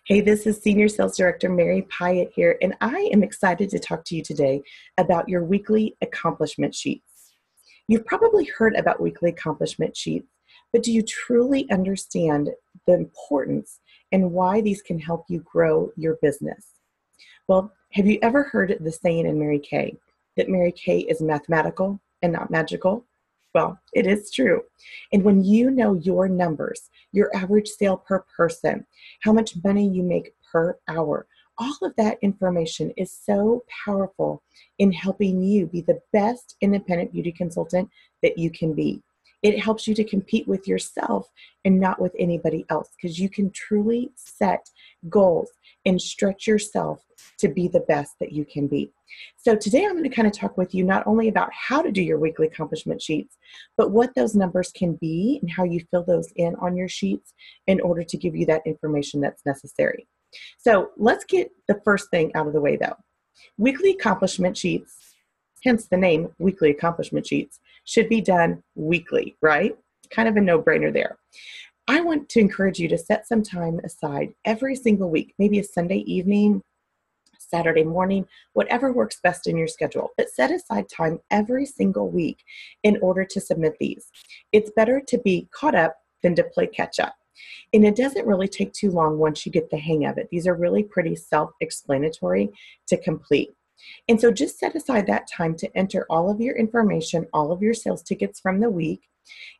Hey, this is Senior Sales Director Mary Pyatt here, and I am excited to talk to you today about your weekly accomplishment sheets. You've probably heard about weekly accomplishment sheets, but do you truly understand the importance and why these can help you grow your business? Well, have you ever heard the saying in Mary Kay that Mary Kay is mathematical and not magical? Well, it is true. And when you know your numbers, your average sale per person, how much money you make per hour, all of that information is so powerful in helping you be the best independent beauty consultant that you can be. It helps you to compete with yourself and not with anybody else because you can truly set goals and stretch yourself to be the best that you can be. So today I'm going to kind of talk with you not only about how to do your weekly accomplishment sheets, but what those numbers can be and how you fill those in on your sheets in order to give you that information that's necessary. So let's get the first thing out of the way though. Weekly accomplishment sheets, hence the name weekly accomplishment sheets, should be done weekly, right? Kind of a no-brainer there. I want to encourage you to set some time aside every single week, maybe a Sunday evening, Saturday morning, whatever works best in your schedule, but set aside time every single week in order to submit these. It's better to be caught up than to play catch up. And it doesn't really take too long once you get the hang of it. These are really pretty self-explanatory to complete. And so just set aside that time to enter all of your information, all of your sales tickets from the week.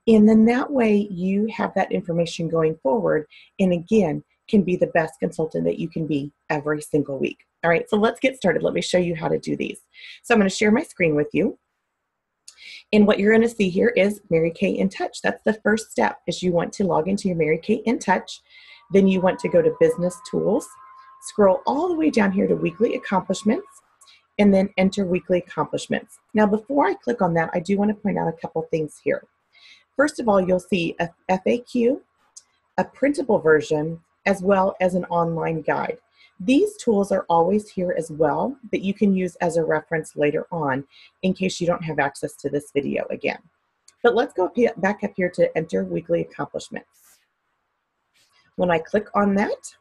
And then that way you have that information going forward. And again, can be the best consultant that you can be every single week. All right, so let's get started. Let me show you how to do these. So I'm going to share my screen with you. And what you're going to see here is Mary Kay in Touch. That's the first step, is you want to log into your Mary Kay in Touch. Then you want to go to Business Tools, scroll all the way down here to Weekly Accomplishments, and then enter Weekly Accomplishments. Now, before I click on that, I do want to point out a couple things here. First of all, you'll see a FAQ, a printable version, as well as an online guide. These tools are always here as well, but you can use as a reference later on in case you don't have access to this video again. But let's go back up here to enter weekly accomplishments. When I click on that,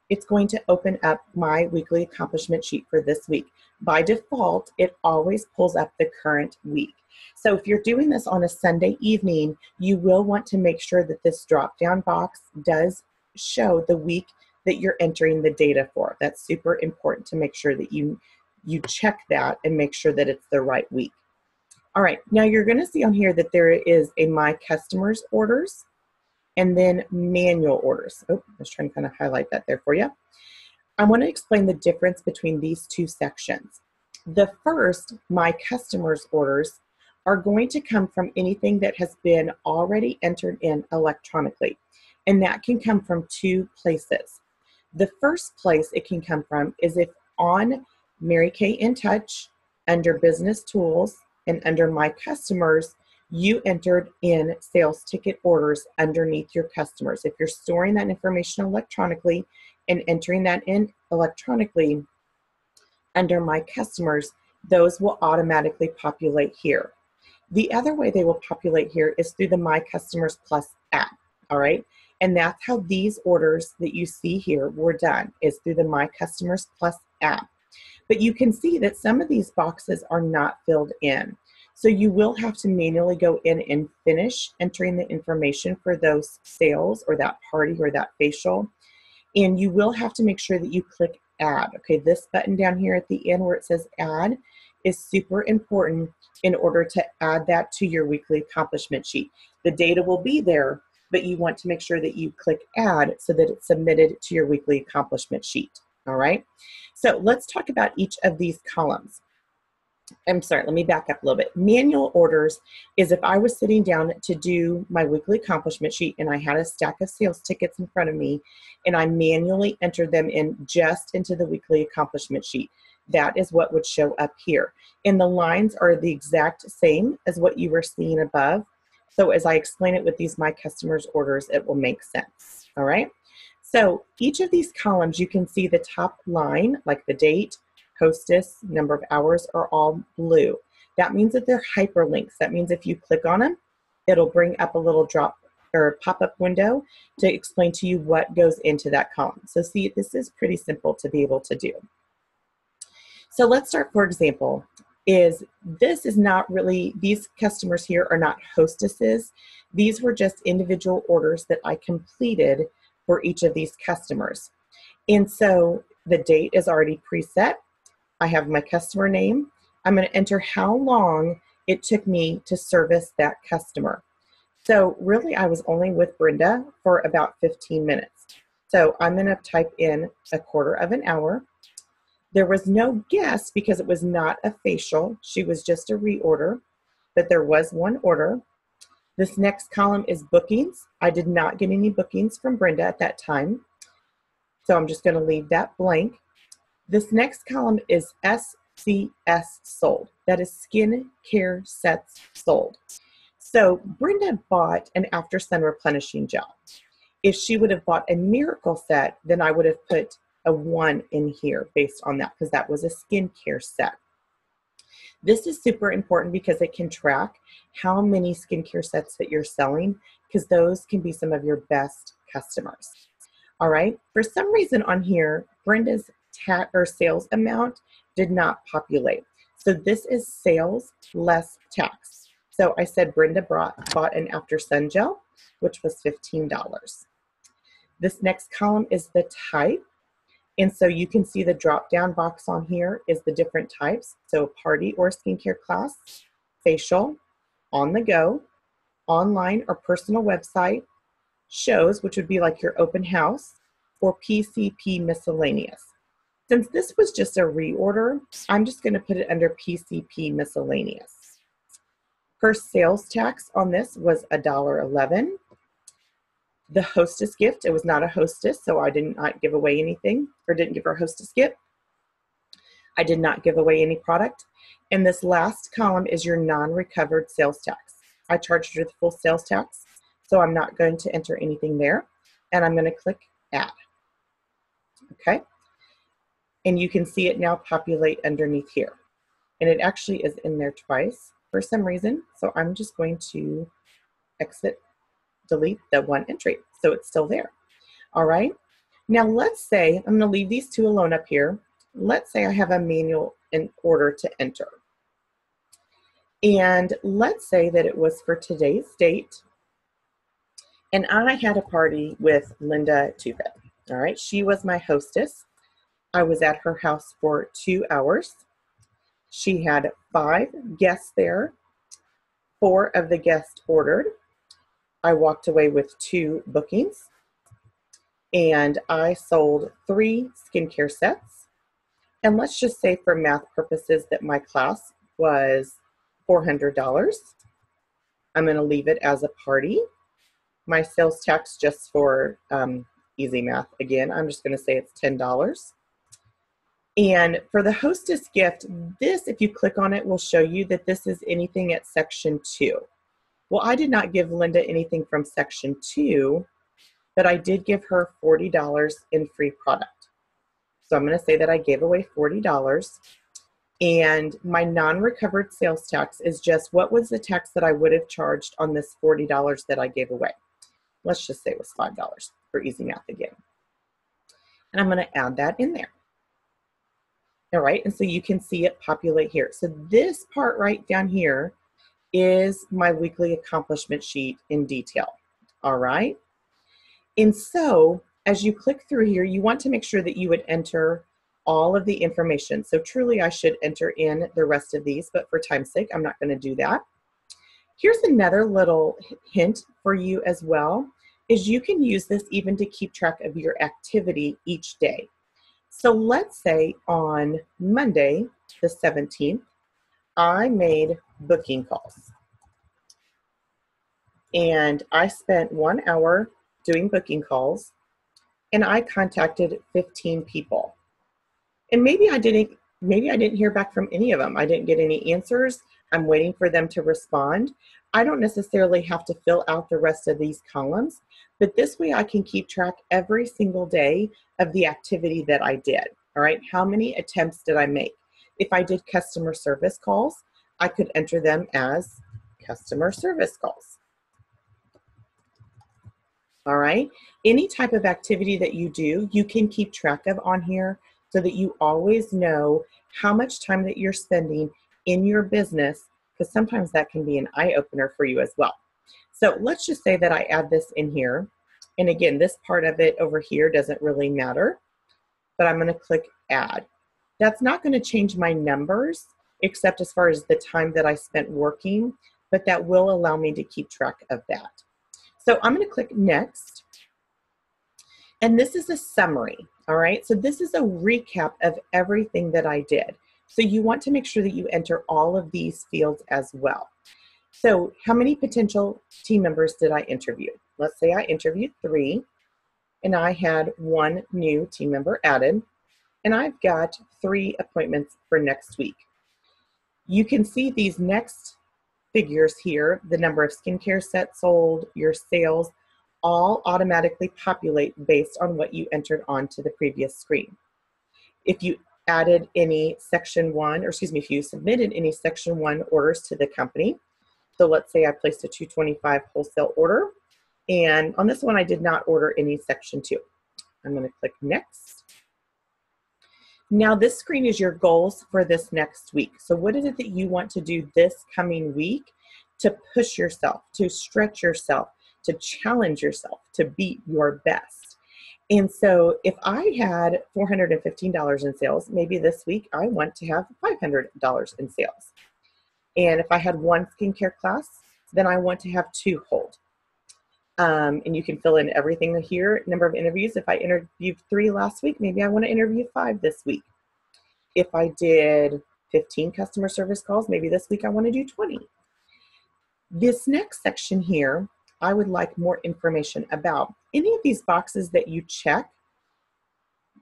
it's going to open up my weekly accomplishment sheet for this week. By default, it always pulls up the current week. So if you're doing this on a Sunday evening, you will want to make sure that this drop-down box does show the week that you're entering the data for. That's super important to make sure that you check that and make sure that it's the right week. All right, now you're going to see on here that there is a My Customers orders and then manual orders. Oh, I was trying to kind of highlight that there for you. I want to explain the difference between these two sections. The first, My Customers orders, are going to come from anything that has been already entered in electronically. And that can come from two places. The first place it can come from is if on Mary Kay in Touch, under Business Tools, and under My Customers, you entered in sales ticket orders underneath your customers. If you're storing that information electronically and entering that in electronically under My Customers, those will automatically populate here. The other way they will populate here is through the My Customers Plus app, all right? And that's how these orders that you see here were done, is through the My Customers Plus app. But you can see that some of these boxes are not filled in. So you will have to manually go in and finish entering the information for those sales or that party or that facial. And you will have to make sure that you click Add. Okay, this button down here at the end where it says Add is super important in order to add that to your weekly accomplishment sheet. The data will be there, but you want to make sure that you click Add so that it's submitted to your weekly accomplishment sheet. All right, so let's talk about each of these columns. I'm sorry, let me back up a little bit. Manual orders is if I was sitting down to do my weekly accomplishment sheet and I had a stack of sales tickets in front of me and I manually entered them in just into the weekly accomplishment sheet. That is what would show up here. And the lines are the exact same as what you were seeing above. So as I explain it with these My Customers orders, it will make sense. All right. So each of these columns, you can see the top line, like the date, hostess, number of hours, are all blue. That means that they're hyperlinks. That means if you click on them, it'll bring up a little drop or pop-up window to explain to you what goes into that column. So see, this is pretty simple to be able to do. So let's start, for example, this is not really, these customers here are not hostesses. These were just individual orders that I completed for each of these customers. And so the date is already preset. I have my customer name. I'm going to enter how long it took me to service that customer. So really, I was only with Brenda for about 15 minutes. So I'm going to type in a quarter of an hour. There was no guest because it was not a facial. She was just a reorder, but there was one order. This next column is bookings. I did not get any bookings from Brenda at that time, so I'm just going to leave that blank. This next column is SCS sold. That is skin care sets sold. So Brenda bought an After Sun replenishing gel. If she would have bought a Miracle set, then I would have put a 1 in here based on that, because that was a skincare set. This is super important because it can track how many skincare sets that you're selling, because those can be some of your best customers. All right, for some reason on here, Brenda's sales amount did not populate. So this is sales less tax. So I said Brenda bought an After Sun gel, which was $15. This next column is the type. And so you can see the drop-down box on here is the different types. So party or skincare class, facial, on the go, online or personal website, shows, which would be like your open house, or PCP miscellaneous. Since this was just a reorder, I'm just going to put it under PCP miscellaneous. Her sales tax on this was $1.11. The hostess gift, it was not a hostess, so I did not give away anything, or didn't give her a hostess gift. I did not give away any product. And this last column is your non-recovered sales tax. I charged her the full sales tax, so I'm not going to enter anything there. And I'm going to click Add. Okay. And you can see it now populate underneath here. And it actually is in there twice for some reason. So I'm just going to delete the one entry, so it's still there. All right, now let's say, I'm going to leave these two alone up here. Let's say I have a manual in order to enter. And let's say that it was for today's date, and I had a party with Linda Tupet. All right, she was my hostess. I was at her house for 2 hours. She had 5 guests there. 4 of the guests ordered. I walked away with 2 bookings, and I sold 3 skincare sets. And let's just say for math purposes that my class was $400. I'm going to leave it as a party. My sales tax, just for easy math, again, I'm just going to say it's $10. And for the hostess gift, this, if you click on it, will show you that this is anything at section 2. Well, I did not give Linda anything from section 2, but I did give her $40 in free product. So I'm going to say that I gave away $40. And my non-recovered sales tax is just what was the tax that I would have charged on this $40 that I gave away. Let's just say it was $5 for easy math again. And I'm going to add that in there. All right, and so you can see it populate here. So this part right down here is my weekly accomplishment sheet in detail. All right, and so as you click through here, you want to make sure that you would enter all of the information. So truly I should enter in the rest of these, but for time's sake, I'm not going to do that. Here's another little hint for you as well, is you can use this even to keep track of your activity each day. So let's say on Monday, the 17th, I made booking calls. And I spent 1 hour doing booking calls, and I contacted 15 people. And maybe I didn't hear back from any of them. I didn't get any answers. I'm waiting for them to respond. I don't necessarily have to fill out the rest of these columns, but this way I can keep track every single day of the activity that I did. All right, how many attempts did I make? If I did customer service calls, I could enter them as customer service calls. All right. Any type of activity that you do, you can keep track of on here so that you always know how much time that you're spending in your business, because sometimes that can be an eye opener for you as well. So let's just say that I add this in here. And again, this part of it over here doesn't really matter, but I'm going to click add. That's not going to change my numbers except as far as the time that I spent working, but that will allow me to keep track of that. So I'm going to click next. And this is a summary, all right? So this is a recap of everything that I did. So you want to make sure that you enter all of these fields as well. So how many potential team members did I interview? Let's say I interviewed 3, and I had 1 new team member added, and I've got 3 appointments for next week. You can see these next figures here, the number of skincare sets sold, your sales, all automatically populate based on what you entered onto the previous screen. If you added any section 1, or excuse me, if you submitted any section 1 orders to the company, so let's say I placed a 225 wholesale order, and on this one I did not order any section 2. I'm going to click next. Now this screen is your goals for this next week. So what is it that you want to do this coming week to push yourself, to stretch yourself, to challenge yourself, to beat your best? And so if I had $415 in sales, maybe this week I want to have $500 in sales. And if I had 1 skincare class, then I want to have 2 hold. And you can fill in everything here. Number of interviews. If I interviewed 3 last week, maybe I want to interview 5 this week. If I did 15 customer service calls, maybe this week I want to do 20. This next section here, I would like more information about. Any of these boxes that you check,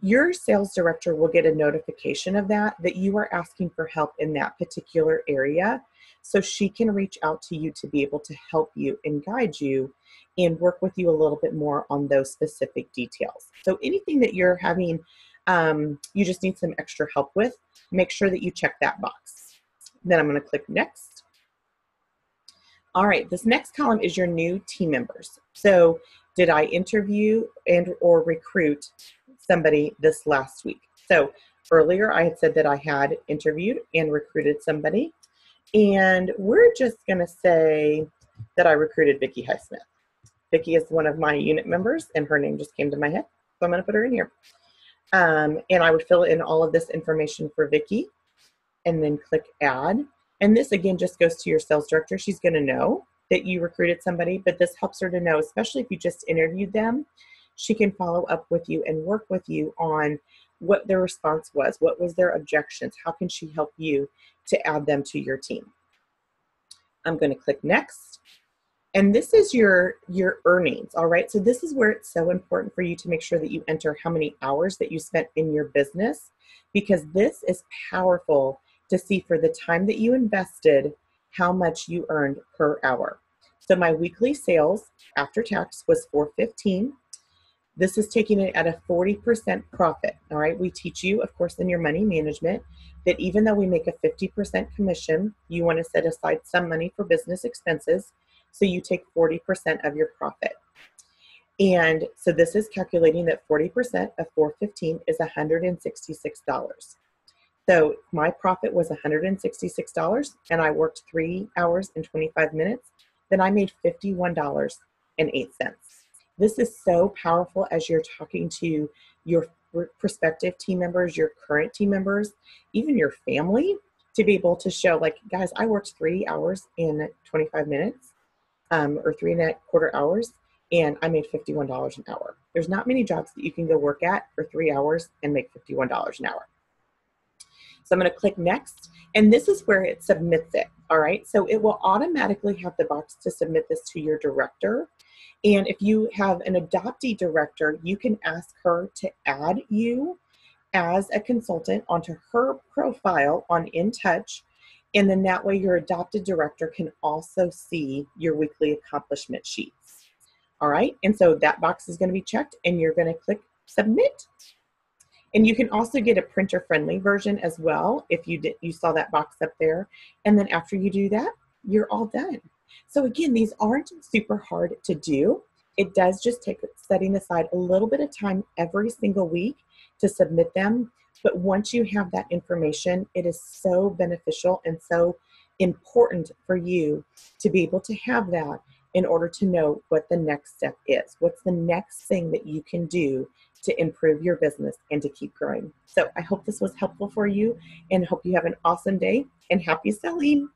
your sales director will get a notification of that you are asking for help in that particular area. So she can reach out to you to be able to help you and guide you and work with you a little bit more on those specific details. So anything that you're having, you just need some extra help with, make sure that you check that box. Then I'm going to click next. All right, this next column is your new team members. So did I interview and or recruit somebody this last week? So earlier I had said that I had interviewed and recruited somebody, and we're just going to say that I recruited Vicki Highsmith. Vicki is one of my unit members, and her name just came to my head, so I'm going to put her in here. And I would fill in all of this information for Vicki, and then click add. And this again just goes to your sales director. She's going to know that you recruited somebody, but this helps her to know, especially if you just interviewed them, she can follow up with you and work with you on what their response was, what was their objections, how can she help you to add them to your team. I'm going to click next. And this is your earnings, all right? So this is where it's so important for you to make sure that you enter how many hours that you spent in your business, because this is powerful to see for the time that you invested, how much you earned per hour. So my weekly sales after tax was $415. This is taking it at a 40% profit, all right? We teach you, of course, in your money management, that even though we make a 50% commission, you want to set aside some money for business expenses. So you take 40% of your profit. And so this is calculating that 40% of $415 is $166. So my profit was $166, and I worked 3 hours and 25 minutes. Then I made $51.08. This is so powerful as you're talking to your prospective team members, your current team members, even your family, to be able to show, like, guys, I worked 3 hours and 25 minutes, or 3.25 hours, and I made $51 an hour. There's not many jobs that you can go work at for 3 hours and make $51 an hour. So I'm going to click next, and this is where it submits it, all right? So it will automatically have the box to submit this to your director. And if you have an adoptee director, you can ask her to add you as a consultant onto her profile on InTouch, and then that way your adopted director can also see your weekly accomplishment sheets. All right, and so that box is going to be checked, and you're going to click submit. And you can also get a printer-friendly version as well if you saw that box up there. And then after you do that, you're all done. So again, these aren't super hard to do. It does just take setting aside a little bit of time every single week to submit them. But once you have that information, it is so beneficial and so important for you to be able to have that in order to know what the next step is. What's the next thing that you can do to improve your business and to keep growing? So I hope this was helpful for you and hope you have an awesome day and happy selling.